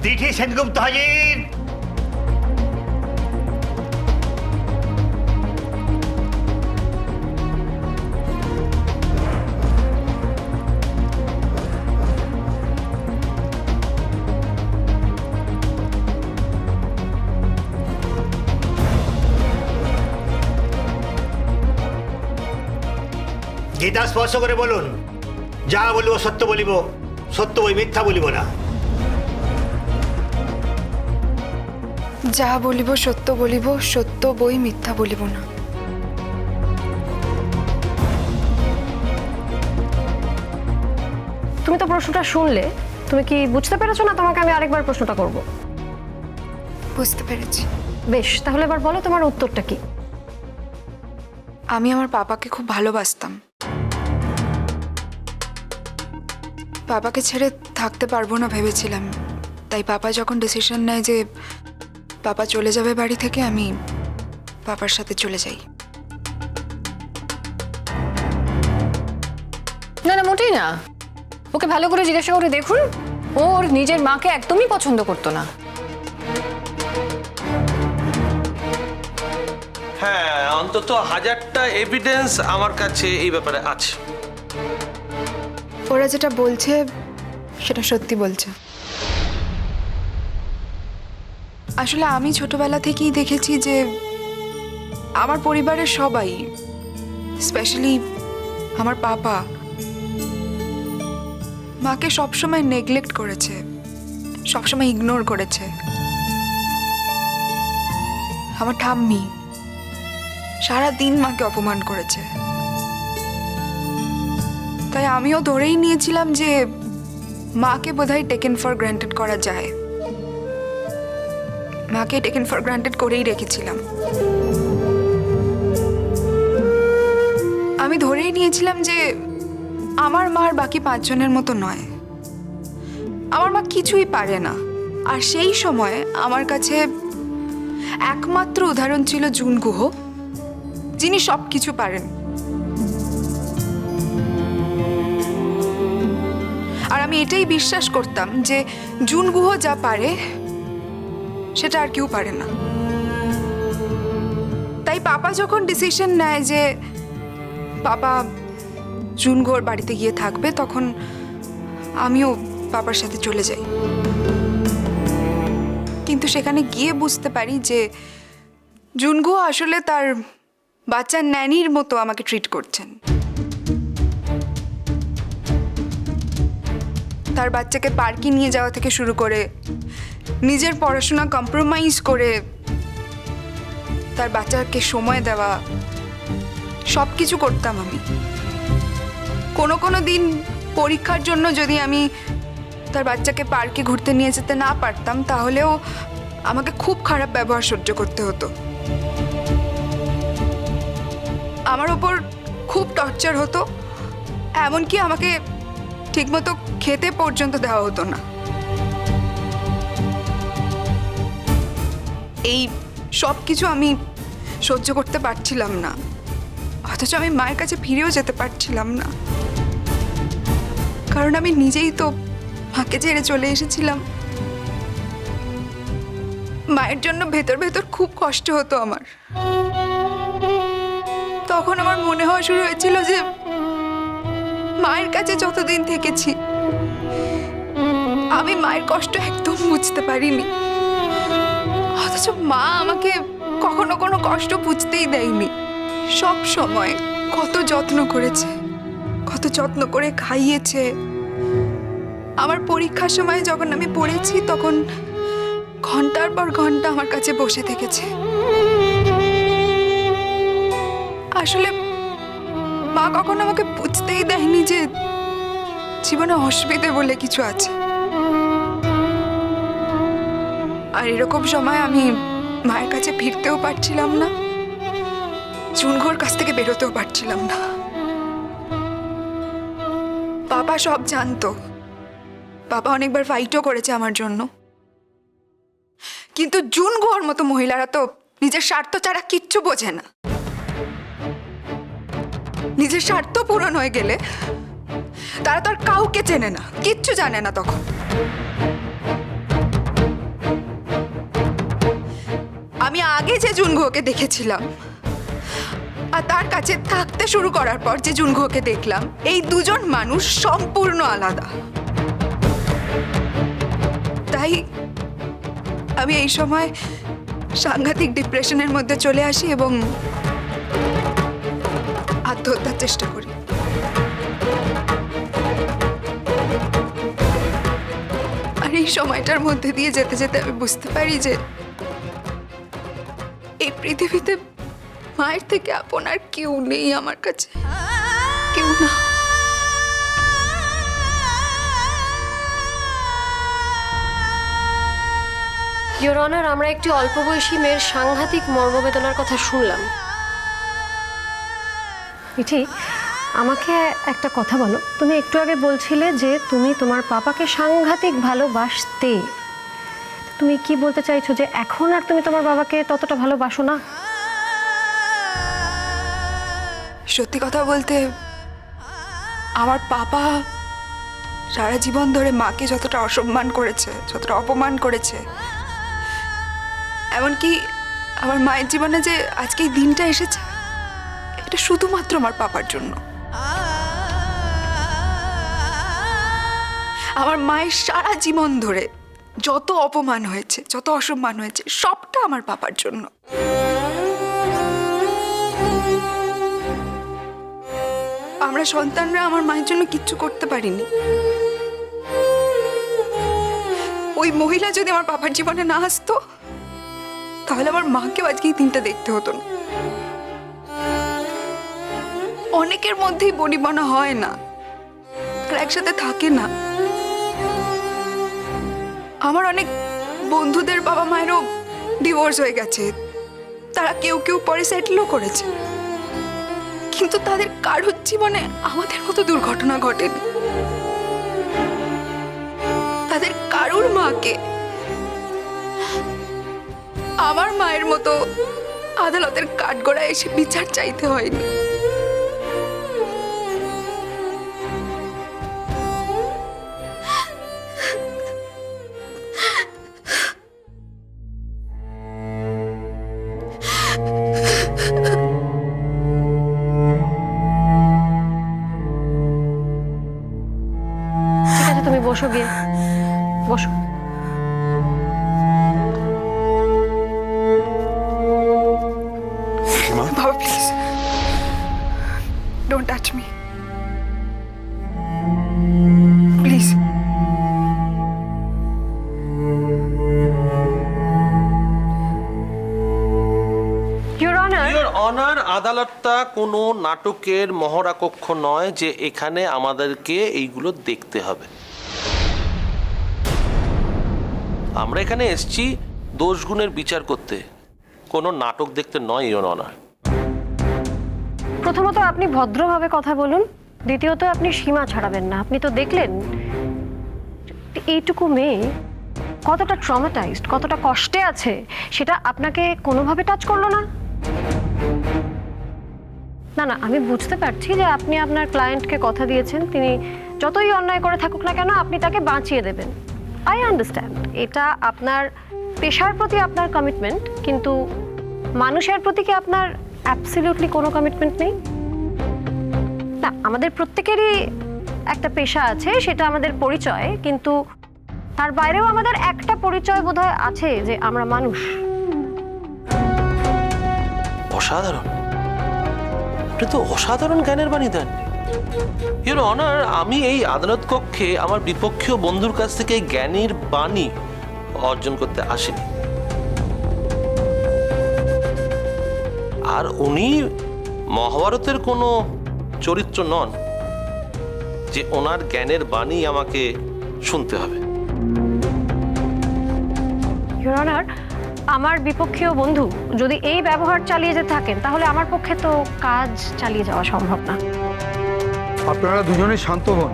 দিঠি সেনগুপ্ত হাজির। গীতা স্পর্শ করে বলুন, যা বলিব সত্য বলিব, সত্য বই মিথ্যা বলিব না। যা বলিব সত্য বলিব, সত্য বই মিথ্যা বলিব না। তুমি তো প্রশ্নটা শুনলে, তুমি কি বুঝতে পেরেছো না তোমাকে আমি আরেকবার প্রশ্নটা করব? বুঝতে পেরেছি। বেশ, তাহলে এবার বলো তোমার উত্তরটা কি? আমি আমার পাপাকে খুব ভালোবাসতাম। পাপাকে ছেড়ে থাকতে পারবো না ভেবেছিলাম। তাই পাপা যখন ডিসিশন নেয় যে পাপা চলে যাবে বাড়ি থেকে, আমি পাপার সাথে চলে যাই। না না, মোটেই না। ওকে ভালো করে জিজ্ঞাসা করে দেখুন, ও ওর নিজের মাকে একদমই পছন্দ করতো না। হ্যাঁ, অন্তত 1000টা এভিডেন্স আমার কাছে এই ব্যাপারে আছে। ওরা যেটা বলছে সেটা সত্যি বলছে। আসলে আমি ছোটবেলা থেকেই দেখেছি যে আমার পরিবারের সবাই, স্পেশালি আমার পাপা, মাকে সবসময় নেগলেক্ট করেছে, সবসময় ইগনোর করেছে। আমার ঠাম্মি সারা দিন মাকে অপমান করেছে। তাই আমিও ধরেই নিয়েছিলাম যে মাকে বোধহয় টেকেন ফর গ্রান্টেড করা যায়। মাকে টেকেন ফর গ্রান্টেড করেই রেখেছিলাম। আমি ধরেই নিয়েছিলাম যে আমার মা আর বাকি 5 জনের মতো নয়। আমার মা কিছুই পারে না। আর সেই সময় আমার কাছে একমাত্র উদাহরণ ছিল জুন গুহ, যিনি সব কিছু পারেন। আর আমি এটাই বিশ্বাস করতাম যে জুন গুহ যা পারে সেটা আর কেউ পারে না। তাই পাপা যখন ডিসিশন নেয় যে পাপা জুন গুহর বাড়িতে গিয়ে থাকবে, তখন আমিও পাপার সাথে চলে যাই। কিন্তু সেখানে গিয়ে বুঝতে পারি যে জুন গুহ আসলে তার বাচ্চার ন্যানির মতো আমাকে ট্রিট করছেন। তার বাচ্চাকে পার্কে নিয়ে যাওয়া থেকে শুরু করে নিজের পড়াশোনা কম্প্রোমাইজ করে তার বাচ্চাকে সময় দেওয়া, সব কিছু করতাম আমি। কোনো দিন পরীক্ষার জন্য যদি আমি তার বাচ্চাকে পার্কে ঘুরতে নিয়ে যেতে না পারতাম, তাহলেও আমাকে খুব খারাপ ব্যবহার সহ্য করতে হতো। আমার ওপর খুব টর্চার হতো, এমনকি আমাকে ঠিকমতো খেতে পর্যন্ত দেওয়া হতো না। এই সব কিছু আমি সহ্য করতে পারছিলাম না, অথচ আমি মায়ের কাছে ফিরেও যেতে পারছিলাম না। কারণ আমি নিজেই তো মাকে ছেড়ে চলে এসেছিলাম। মায়ের জন্য ভেতর ভেতর খুব কষ্ট হতো আমার। তখন আমার মনে হওয়া শুরু হয়েছিল যে মায়ের কাছে যতদিন থেকেছি আমি মায়ের কষ্ট একদম বুঝতে পারিনি, অথচ মা আমাকে কখনো কোনো কষ্ট বুঝতেই দেয়নি। সব সময় কত যত্ন করেছে, কত যত্ন করে খাইয়েছে। আমার পরীক্ষার সময় যখন আমি পড়েছি, তখন ঘন্টার পর ঘন্টা আমার কাছে বসে থেকেছে। আসলে মা কখনো আমাকে বুঝতেই দেয়নি যে জীবনে অসুবিধে বলে কিছু আছে। আর এরকম সময় আমি মায়ের কাছে ফিরতেও পারছিলাম না, জুনঘোর কাছ থেকে বেরোতেও পারছিলাম না। বাবা সব জানতো, বাবা অনেকবার ফাইটও করেছে আমার জন্য। কিন্তু জুনঘোর মতো মহিলারা তো নিজের স্বার্থ ছাড়া কিচ্ছু বোঝে না। নিজের স্বার্থ পূরণ হয়ে গেলে তারা তো আর কাউকে চেনে না, কিচ্ছু জানে না তখন। যে জুনগুকে দেখেছিলাম আর তার কাছে থাকতে শুরু করার পর যে জুনগুকে দেখলাম, এই দুজন মানুষ সম্পূর্ণ আলাদা। তাই আমি এই সময় সাংঘাতিক ডিপ্রেশনের মধ্যে চলে আসি এবং আত্মহত্যার চেষ্টা করি। আর এই সময়টার মধ্যে দিয়ে যেতে যেতে আমি বুঝতে পারি যে এই পৃথিবীতে মায়ের থেকে আপন আর কেউ নেই আমার কাছে, কেউ না। ইওর অনার, আমরা একটি অল্প বয়সী মেয়ের সাংঘাতিক মর্মবেদনার কথা শুনলাম। মিঠি, আমাকে একটা কথা বলো। তুমি একটু আগে বলছিলে যে তুমি তোমার পাপাকে সাংঘাতিক ভালোবাসতে। তুমি কি বলতে চাইছো যে এখন আর তুমি তোমার বাবাকে ততটা ভালোবাসো না? সত্যি কথা বলতে আমার পাপা সারা জীবন ধরে মাকে যতটা অসম্মান করেছে, যতটা অপমান করেছে, এমনকি আমার মায়ের জীবনে যে আজকে এই দিনটা এসেছে, এটা শুধুমাত্র আমার পাপার জন্য। আমার মায়ের সারা জীবন ধরে যত অপমান হয়েছে, যত অসম্মান হয়েছে, সবটা আমার পাপার জন্য। আমরা সন্তানরা আমার মায়ের জন্য কিচ্ছু করতে পারিনি। ওই মহিলা যদি আমার পাপার জীবনে না আসতো, তাহলে আমার মাকেও আজকে এই দিনটা দেখতে হতো না। অনেকের মধ্যেই বনিবনা হয় না, আর একসাথে থাকে না। আমার অনেক বন্ধুদের বাবা মায়েরও ডিভোর্স হয়ে গেছে, তারা কেউ কেউ পরে সেটেলও করেছে, কিন্তু তাদের কারোর জীবনে আমাদের মতো দুর্ঘটনা ঘটেনি। তাদের কারোর মাকে আমার মায়ের মতো আদালতের কাঠগড়ায় এসে বিচার চাইতে হয়নি। ঠিক আছে, তুমি বসো, গিয়ে বসো। বাবা, please don't touch me, please. Your honour, your honour, আদালতটা কোনো নাটকের মহড়া কক্ষ নয় যে এখানে আমাদেরকে এইগুলো দেখতে হবে। আমরা এখানে এসেছি দোষ গুণের বিচার করতে, কোনো নাটক দেখতে নয় ইওর অনার। প্রথমত আপনি ভদ্রভাবে কথা বলুন, দ্বিতীয়ত আপনি সীমা ছাড়াবেন না। আপনি তো দেখলেন এইটুকু মেয়ে কতটা ট্রমাটাইজড, কতটা কষ্টে আছে, সেটা আপনাকে কোনোভাবে টাচ করলো না। না না, আমি বুঝতে পারছি যে আপনি আপনার ক্লায়েন্টকে কথা দিয়েছেন, তিনি যতই অন্যায় করে থাকুক না কেন আপনি তাকে বাঁচিয়ে দেবেন। আই আন্ডারস্ট্যান্ড, এটা আপনার পেশার প্রতি আপনার কমিটমেন্ট, কিন্তু মানুষের প্রতি কি আপনার অ্যাবসলিউটলি কোনো কমিটমেন্ট নেই? না, আমাদের প্রত্যেকেরই একটা পেশা আছে, সেটা আমাদের পরিচয়, কিন্তু তার বাইরেও আমাদের একটা পরিচয় বোধহয় আছে, যে আমরা মানুষ। অসাধারণ, আপনি তো অসাধারণ জ্ঞানের বাণী দেন ইওর অনার। আমি এই আদালত কক্ষে আমার বিপক্ষীয় বন্ধুর কাছ থেকে এই জ্ঞানের বাণী অর্জন করতে আসিনি, আর উনি মহাভারতের কোনো চরিত্র নন যে ওনার জ্ঞানের বাণী আমাকে শুনতে হবে। ইওর অনার, আমার বিপক্ষীয় বন্ধু যদি এই ব্যবহার চালিয়ে যেতে থাকেন, তাহলে আমার পক্ষে তো কাজ চালিয়ে যাওয়া সম্ভব না। আপনারা দুজনেই শান্ত হন।